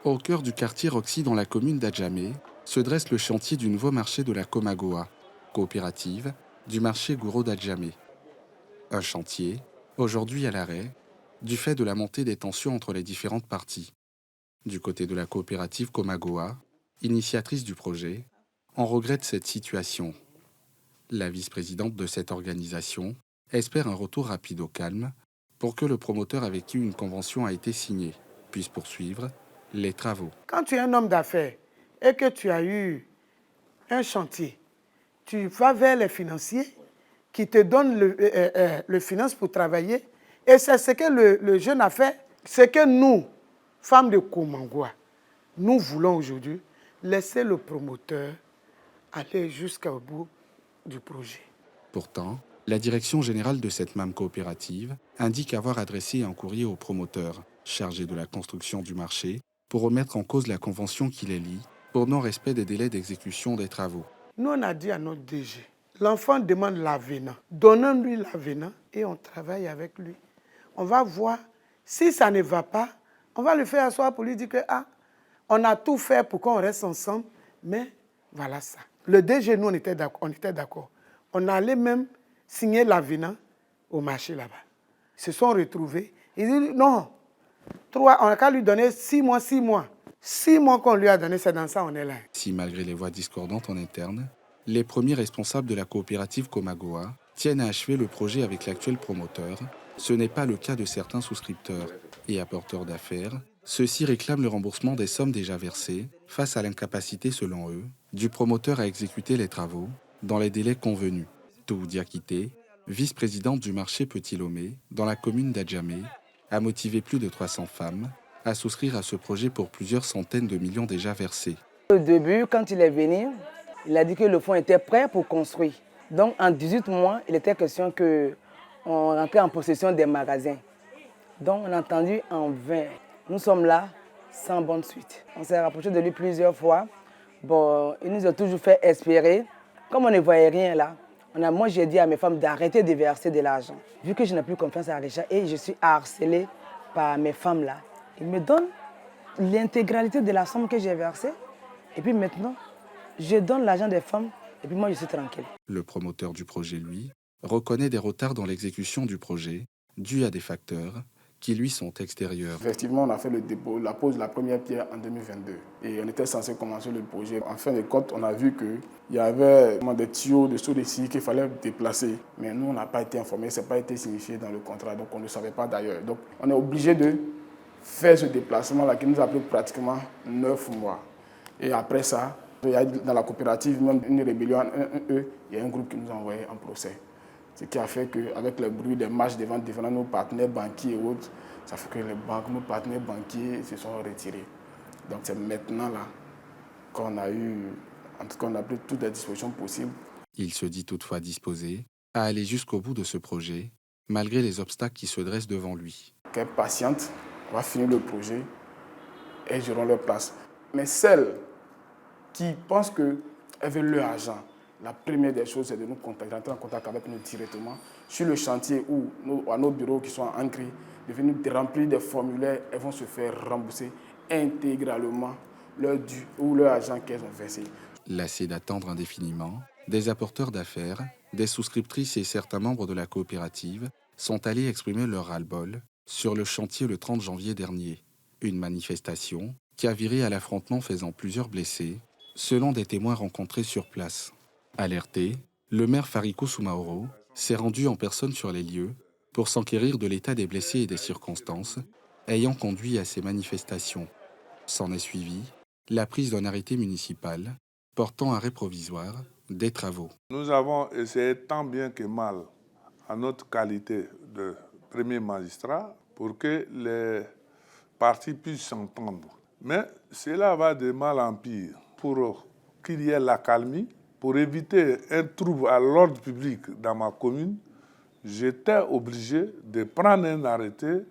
Au cœur du quartier Roxy dans la commune d'Adjamé, se dresse le chantier du nouveau marché de la Comagoa, coopérative du marché Gouro d'Adjamé. Un chantier, aujourd'hui à l'arrêt, du fait de la montée des tensions entre les différentes parties. Du côté de la coopérative Comagoa, initiatrice du projet, on regrette cette situation. La vice-présidente de cette organisation espère un retour rapide au calme pour que le promoteur avec qui une convention a été signée puisse poursuivre les travaux. Quand tu es un homme d'affaires et que tu as eu un chantier, tu vas vers les financiers qui te donnent le finance pour travailler. Et c'est ce que le jeune a fait. Ce que nous, femmes de Comagoa, nous voulons aujourd'hui laisser le promoteur aller jusqu'au bout du projet. Pourtant, la direction générale de cette même coopérative indique avoir adressé un courrier au promoteur chargé de la construction du marché pour remettre en cause la convention qui les lie pour non-respect des délais d'exécution des travaux. Nous, on a dit à notre DG, l'enfant demande l'avenant. Donnons-lui l'avenant et on travaille avec lui. On va voir si ça ne va pas. On va le faire asseoir pour lui dire que on a tout fait pour qu'on reste ensemble, mais voilà ça. Le DG, nous, on était d'accord. On allait même signer l'avenant au marché là-bas. Ils se sont retrouvés. Ils disent non, on a qu'à lui donner 6 mois. 6 mois qu'on lui a donné, c'est dans ça on est là. Si malgré les voix discordantes en interne, les premiers responsables de la coopérative Comagoa tiennent à achever le projet avec l'actuel promoteur, ce n'est pas le cas de certains souscripteurs et apporteurs d'affaires. Ceux-ci réclament le remboursement des sommes déjà versées face à l'incapacité, selon eux, du promoteur à exécuter les travaux dans les délais convenus. Tou Diakité, vice-présidente du marché Petit Lomé dans la commune d'Adjamé, a motivé plus de 300 femmes à souscrire à ce projet pour plusieurs centaines de millions déjà versés. Au début, quand il est venu, il a dit que le fonds était prêt pour construire. Donc en 18 mois, il était question qu'on rentrait en possession des magasins. Donc on a entendu en vain. Nous sommes là sans bonne suite. On s'est rapproché de lui plusieurs fois. Bon, il nous a toujours fait espérer. Comme on ne voyait rien là, moi j'ai dit à mes femmes d'arrêter de verser de l'argent. Vu que je n'ai plus confiance à Richard et je suis harcelée par mes femmes là, ils me donnent l'intégralité de la somme que j'ai versée. Et puis maintenant, je donne l'argent des femmes et puis moi je suis tranquille. Le promoteur du projet, lui, reconnaît des retards dans l'exécution du projet dus à des facteurs qui lui sont extérieurs. Effectivement, on a fait le dépôt, la pose de la première pierre en 2022 et on était censé commencer le projet. En fin de compte, on a vu qu'il y avait des tuyaux de seaux de scie qu'il fallait déplacer. Mais nous, on n'a pas été informés, ça n'a pas été signifié dans le contrat, donc on ne savait pas d'ailleurs. Donc on est obligé de faire ce déplacement-là qui nous a pris pratiquement 9 mois. Et après ça, il y a dans la coopérative même une rébellion, il y a un groupe qui nous a envoyé en procès. Ce qui a fait qu'avec le bruit des marches devant nos partenaires banquiers et autres, ça fait que les banques, nos partenaires banquiers se sont retirés. Donc c'est maintenant là qu'on a pris toutes les dispositions possibles. Il se dit toutefois disposé à aller jusqu'au bout de ce projet, malgré les obstacles qui se dressent devant lui. Qu'elle patiente, on va finir le projet et ils auront leur place. Mais celles qui pensent qu'elles veulent leur argent, la première des choses, c'est de nous contacter, rentrer en contact avec nous directement sur le chantier ou à nos bureaux qui sont en Ancre, de venir remplir des formulaires, elles vont se faire rembourser intégralement leur dû ou leur argent qu'elles ont versé. Lassés d'attendre indéfiniment, des apporteurs d'affaires, des souscriptrices et certains membres de la coopérative sont allés exprimer leur ras-le-bol sur le chantier le 30 janvier dernier. Une manifestation qui a viré à l'affrontement faisant plusieurs blessés, selon des témoins rencontrés sur place. Alerté, le maire Fariko Soumaoro s'est rendu en personne sur les lieux pour s'enquérir de l'état des blessés et des circonstances ayant conduit à ces manifestations. S'en est suivi la prise d'un arrêté municipal portant arrêt provisoire des travaux. Nous avons essayé tant bien que mal, à notre qualité de premier magistrat, pour que les parties puissent s'entendre. Mais cela va de mal en pire. Pour qu'il y ait l'accalmie, pour éviter un trouble à l'ordre public dans ma commune, j'étais obligé de prendre un arrêté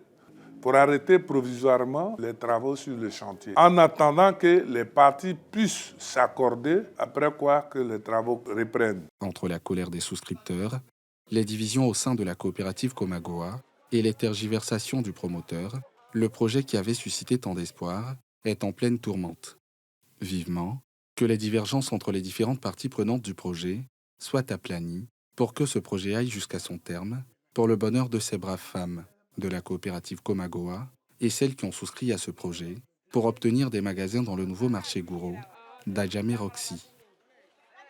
pour arrêter provisoirement les travaux sur le chantier, en attendant que les parties puissent s'accorder, après quoi que les travaux reprennent. Entre la colère des souscripteurs, les divisions au sein de la coopérative Comagoa et les tergiversations du promoteur, le projet qui avait suscité tant d'espoir est en pleine tourmente. Vivement que les divergences entre les différentes parties prenantes du projet soient aplanies pour que ce projet aille jusqu'à son terme, pour le bonheur de ces braves femmes de la coopérative Comagoa et celles qui ont souscrit à ce projet, pour obtenir des magasins dans le nouveau marché Gouraud d'Adjamé Roxy.